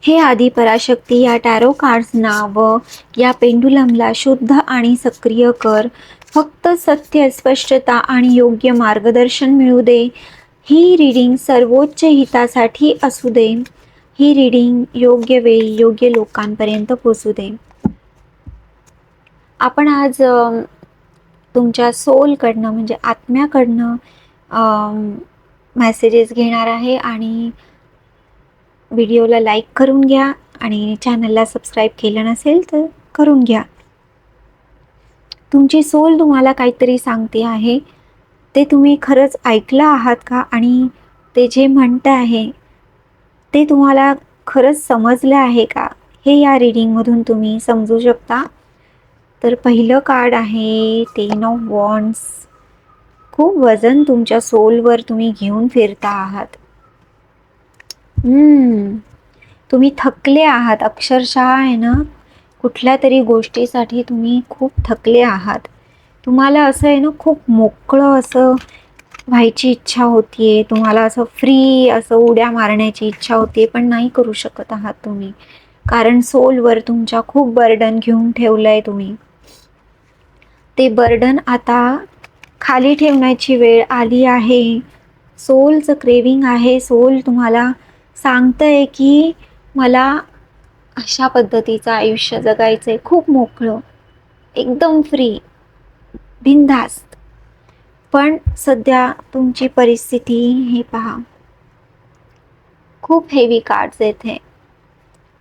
हे आदी पराशक्ती या टॅरो कार्ड्सना व या पेंडुलमला शुद्ध आणि सक्रिय कर. फक्त सत्य, स्पष्टता आणि योग्य मार्गदर्शन मिळू दे. ही रीडिंग सर्वोच्च हितासाठी असू दे. ही रीडिंग योग्य वेळी योग्य लोकांपर्यंत पोचू दे. आपण आज तुमच्या सोलकडनं म्हणजे आत्म्याकडनं मेसेजेस घेणार आहे आणि व्हिडिओला लाईक करून घ्या आणि चॅनलला सबस्क्राईब केलं नसेल तर करून घ्या. तुमची सोल तुम्हाला काहीतरी सांगते आहे, ते तुम्ही खरंच ऐकलं आहात का? आणि ते जे म्हणतं आहे ते तुम्हाला खरंच समजलं आहे का? हे या रीडिंगमधून तुम्ही समजू शकता. तर पहिलं कार्ड आहे 10 ऑफ वॉन्ड्स. खूप वजन तुमच्या सोलवर तुम्ही घेऊन फिरता आहात. तुम्ही थकले आहात अक्षरशः आहे ना. कुठल्या तरी गोष्टीसाठी तुम्ही खूप थकले आहात. तुम्हाला असं आहे ना, खूप मोकळं असं व्हायची इच्छा होतीये. तुम्हाला असं फ्री असं उड्या मारण्याची इच्छा होते, पण नाही करू शकत आहात तुम्ही, कारण सोलवर तुमच्या खूप बर्डन घेऊन ठेवलंय तुम्ही. ते बर्डन आता खाली ठेवण्याची वेळ आली आहे. सोलचं क्रेविंग आहे. सोल तुम्हाला सांगतंय की मला अशा पद्धतीचं आयुष्य जगायचंय, खूप मोकळं, एकदम फ्री, बिनधास्त. पण सध्या तुमची परिस्थिती हे पहा, खूप हेवी कार्ड्स आहेत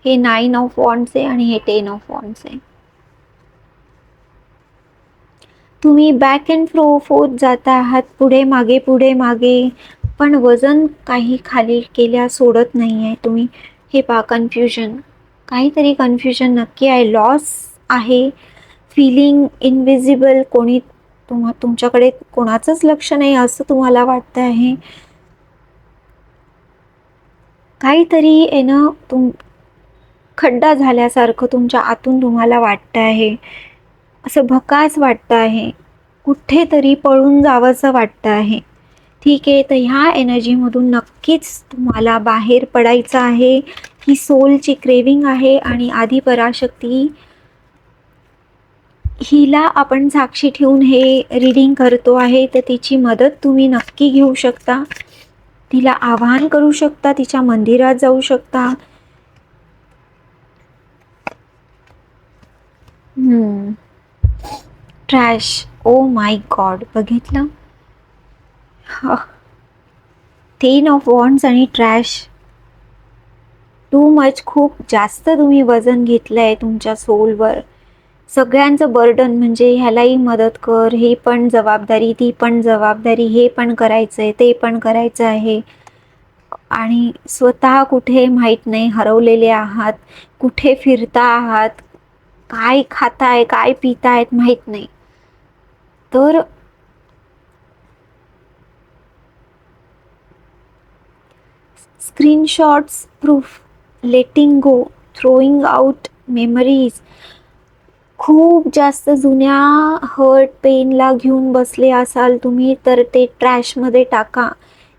हे 9 ऑफ वॉन्ड्स आहे आणि हे 10 ऑफ वॉन्ड्स आहे. तुम्ही बॅक अँड फोर्थ जाता आहात, पुढे मागे पुढे मागे, पण वजन काही खाली केल्या सोडत नाही आहे तुम्ही. हे पहा, कन्फ्युजन, काहीतरी कन्फ्युजन नक्की आहे. लॉस आहे, फीलिंग इनविजिबल, कोणी तुमच्याकडे कोणाचंच लक्ष नाही असं तुम्हाला वाटतं आहे. काहीतरी आहे ना, खड्डा झाल्यासारखं तुमच्या आतून तुम्हाला वाटतं आहे. असं भकास वाटतं आहे, कुठेतरी पळून जावंसं वाटतं आहे. ठीक आहे, तर ह्या एनर्जीमधून नक्कीच तुम्हाला बाहेर पडायचं आहे. ही सोलची क्रेविंग आहे आणि आदी पराशक्ती हिला आपण साक्षी ठेवून हे रीडिंग करतो आहे. तर तिची मदत तुम्ही नक्की घेऊ शकता, तिला आवाहन करू शकता, तिच्या मंदिरात जाऊ शकता. ट्रॅश, ओ माय गॉड, बघितलं? 10 ऑफ वॉन्ड्स आणि ट्रॅश, टू मच, खूप जास्त तुम्ही वजन घेतलंय तुमच्या सोलवर. सगळ्यांचं बर्डन, म्हणजे ह्यालाही मदत कर, हे पण जबाबदारी, ती पण जबाबदारी, हे पण करायचंय, ते पण करायचं आहे. आणि स्वतः कुठे माहीत नाही, हरवलेले आहात, कुठे फिरता आहात, काय खाताय, काय पितायत माहीत नाही. तर स्क्रीनशॉट्स, प्रूफ, लेटिंग गो, थ्रोइंग आउट मेमरीज. खूप जास्त जुन्या हर्ट पेनला घेऊन बसले असाल तुम्ही, तर ते ट्रॅशमध्ये टाका.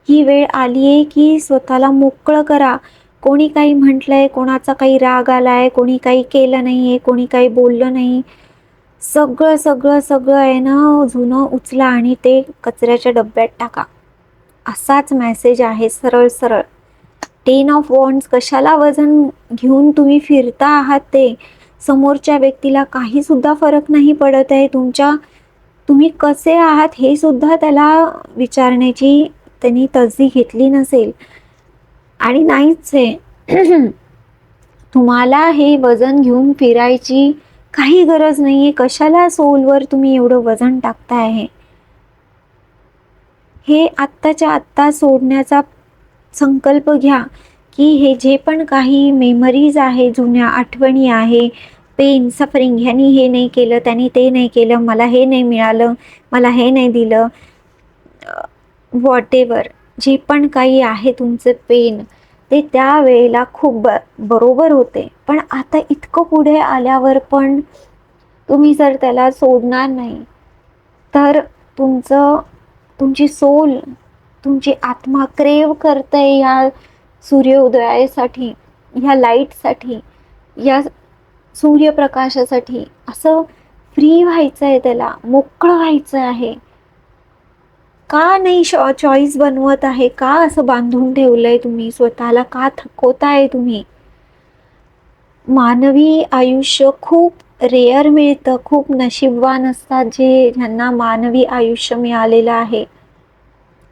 ही वेळ आली आहे की स्वतःला मोकळं करा. कोणी काही म्हटलंय, कोणाचा काही राग आलाय, कोणी काही केलं नाही आहे, कोणी काही बोललं नाही, सगळं सगळं सगळं आहे ना, जुनं उचला आणि ते कचऱ्याच्या डब्यात टाका. असाच मेसेज आहे, सरळ सरळ. 10 ऑफ वॉन्ड्स, कशाला वजन घेऊन तुम्ही फिरता आहात ते? समोरच्या व्यक्तीला काही सुद्धा फरक नाही पडत आहे तुम्ही कसे आहात हे सुद्धा त्याला विचारण्याची त्यांनी तसदी घेतली नसेल आणि नाहीच आहे. तुम्हाला हे वजन घेऊन फिरायची काही गरज नाहीये. कशाला सोलवर तुम्ही एवढं वजन टाकता आहे? हे आत्ताच्या आत्ता सोडण्याचा संकल्प घ्या की हे जे पण काही मेमरीज आहे, जुन्या आठवणी आहे, पेन, सफरिंग, ह्यानी हे नाही केलं, त्यांनी ते नाही केलं, मला हे नाही मिळालं, मला हे नाही दिलं, व्हॉटेवर जे पण काही आहे तुमचं पेन, ते त्यावेळेला खूप बरोबर होते. पण आता इतकं पुढे आल्यावर पण तुम्ही जर त्याला सोडणार नाही, तर तुमची सोल, तुमची आत्मा क्रेव करते या सूर्योदयासाठी, ह्या लाईटसाठी, या सूर्यप्रकाशासाठी असं फ्री व्हायचं आहे, त्याला मोकळं व्हायचं आहे. का नाही चॉईस बनवत आहे? का असं बांधून ठेवलंय तुम्ही स्वतःला? का थकवताय तुम्ही? मानवी आयुष्य खूप रेअर मिळतं, खूप नशीबवान असतात ज्यांना मानवी आयुष्य मिळालेलं आहे,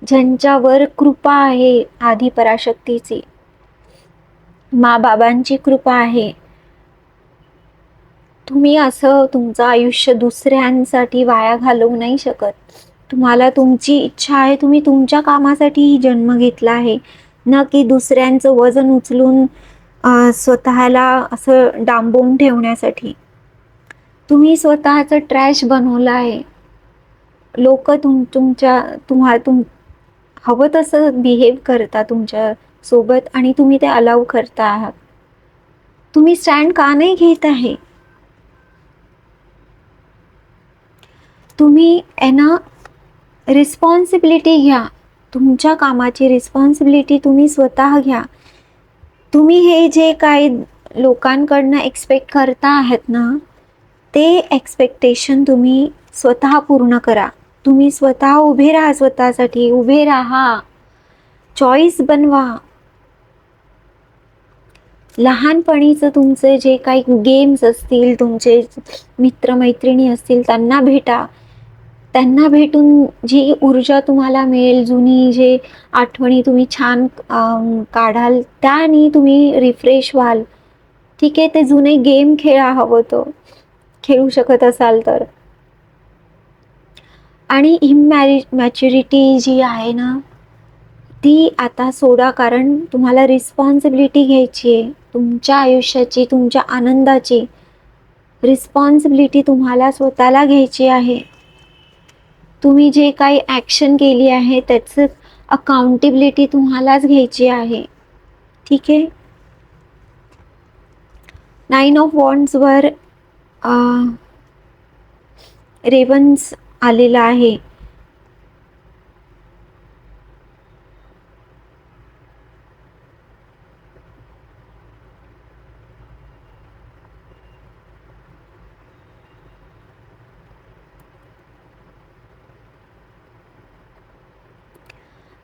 ज्यांच्यावर कृपा आहे आधी पराशक्तीची, बाबांची कृपा आहे. तुम्ही असं तुमचं आयुष्य दुसऱ्यांसाठी वाया घालवू नाही शकत. तुम्हाला तुमची इच्छा आहे, तुम्ही तुमच्या कामासाठी जन्म घेतला आहे, ना की दुसऱ्यांचं वजन उचलून स्वतःला असं डांबवून ठेवण्यासाठी. तुम्ही स्वतःचं ट्रॅश बनवलं आहे. लोक हवं तसं बिहेव करता तुमच्या सोबत आणि तुम्ही ते अलाउ करता आहात. तुम्ही स्टँड का नाही घेत आहे? तुम्ही रिस्पॉन्सिबिलिटी घ्या. तुमच्या कामाची रिस्पॉन्सिबिलिटी तुम्ही स्वतः घ्या. तुम्ही हे जे काही लोकांकडनं एक्सपेक्ट करता आहात ना, ते एक्सपेक्टेशन तुम्ही स्वतः पूर्ण करा. तुम्ही स्वतः उभे राहा, स्वतःसाठी उभे राहा, चॉईस बनवा. लहानपणीचं तुमचे जे काही गेम्स असतील, तुमचे मित्रमैत्रिणी असतील, त्यांना भेटा. त्यांना भेटून जी ऊर्जा तुम्हाला मिळेल, जुनी जे आठवणी तुम्ही छान काढाल, त्यानी तुम्ही रिफ्रेश व्हाल. ठीक आहे, ते जुने गेम खेळा हवं तर, खेळू शकत असाल तर. आणि मॅच्युरिटी जी आहे ना, ती आता सोडा, कारण तुम्हाला रिस्पॉन्सिबिलिटी घ्यायची आहे तुमच्या आयुष्याची, तुमच्या आनंदाची रिस्पॉन्सिबिलिटी तुम्हाला स्वतःला घ्यायची आहे. तुम्ही जे काही ॲक्शन केली आहे त्याचं अकाउंटेबिलिटी तुम्हालाच घ्यायची आहे. ठीक आहे. 9 ऑफ वॉन्ड्सवर रेवन्स आलेला आहे.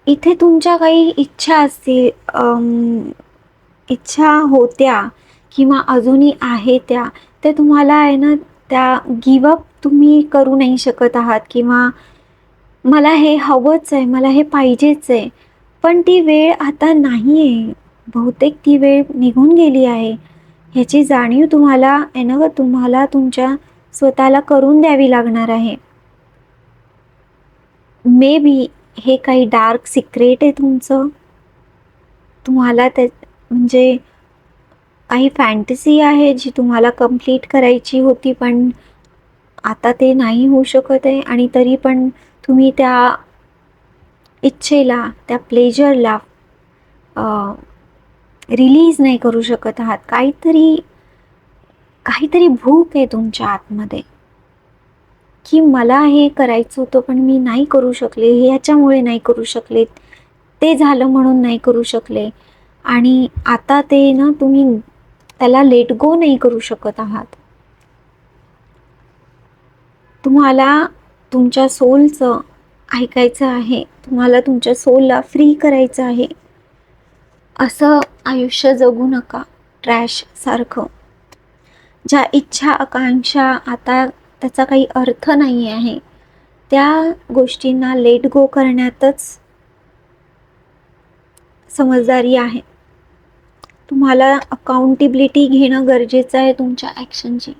इथे तुमच्या काही इच्छा असतील, इच्छा होत्या किंवा अजूनही आहे त्या तुम्हाला आहे ना, त्या गिवअप तुम्ही करू नाही शकत आहात, किंवा मला हे हवंच आहे, मला हे पाहिजेच आहे, पण ती वेळ आता नाही आहे. बहुतेक ती वेळ निघून गेली आहे. ह्याची जाणीव तुम्हाला आहे ना, तुम्हाला तुमच्या स्वतःला करून द्यावी लागणार आहे. मे बी हे काही डार्क सिक्रेट आहे तुमचं. तुम्हाला म्हणजे काही फॅन्टसी आहे जी तुम्हाला कंप्लीट करायची होती, पण आता ते नाही होऊ शकत आहे, आणि तरी पण तुम्ही त्या इच्छेला, त्या प्लेजरला रिलीज नाही करू शकत आहात. काहीतरी भूक आहे तुमच्या आतमध्ये, की मला हे करायचं होतं पण मी नाही करू शकले, ह्याच्यामुळे नाही करू शकले, ते झालं म्हणून नाही करू शकले, आणि आता ते ना तुम्ही त्याला लेट गो नाही करू शकत आहात. तुम्हाला तुमच्या सोलचं ऐकायचं आहे, तुम्हाला तुमच्या सोलला फ्री करायचं आहे. असं आयुष्य जगू नका ट्रॅश सारखं. ज्या इच्छा आकांक्षा आता त्याचा काही अर्थ नाही आहे, त्या गोष्टींना लेट गो करण्यातच समजदारी आहे. तुम्हाला अकाउंटेबिलिटी घेणं गरजेचं आहे तुमच्या ॲक्शनची.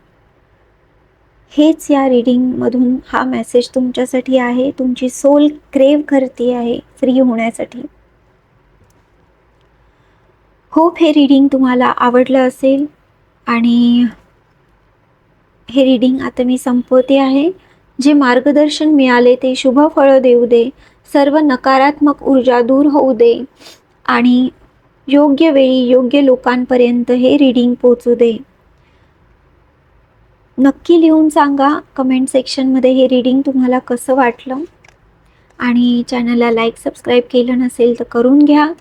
हेच या रीडिंगमधून हा मेसेज तुमच्यासाठी आहे. तुमची सोल क्रेव करते आहे फ्री होण्यासाठी. होप हे रीडिंग तुम्हाला आवडलं असेल, आणि हे रीडिंग आता मी संपवते आहे. जे मार्गदर्शन मिळाले ते शुभ फळ देऊ दे, सर्व नकारात्मक ऊर्जा दूर होऊ दे, आणि योग्य वेळी योग्य लोकांपर्यंत हे रीडिंग पोचू दे. नक्की लिहून सांगा कमेंट सेक्शनमध्ये हे रीडिंग तुम्हाला कसं वाटलं, आणि चॅनलला लाईक सबस्क्राईब केलं नसेल तर करून घ्या.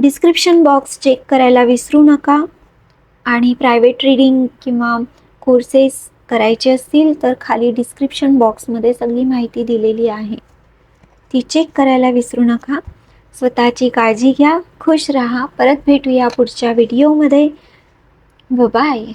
डिस्क्रिप्शन बॉक्स चेक करायला विसरू नका. आणि प्रायव्हेट रीडिंग किंवा कोर्सेस करायचे असतील तर खाली डिस्क्रिप्शन बॉक्समध्ये सगळी माहिती दिलेली आहे, ती चेक करायला विसरू नका. स्वतःची काळजी घ्या, खुश राहा. परत भेटूया पुढच्या व्हिडिओमध्ये. बाय.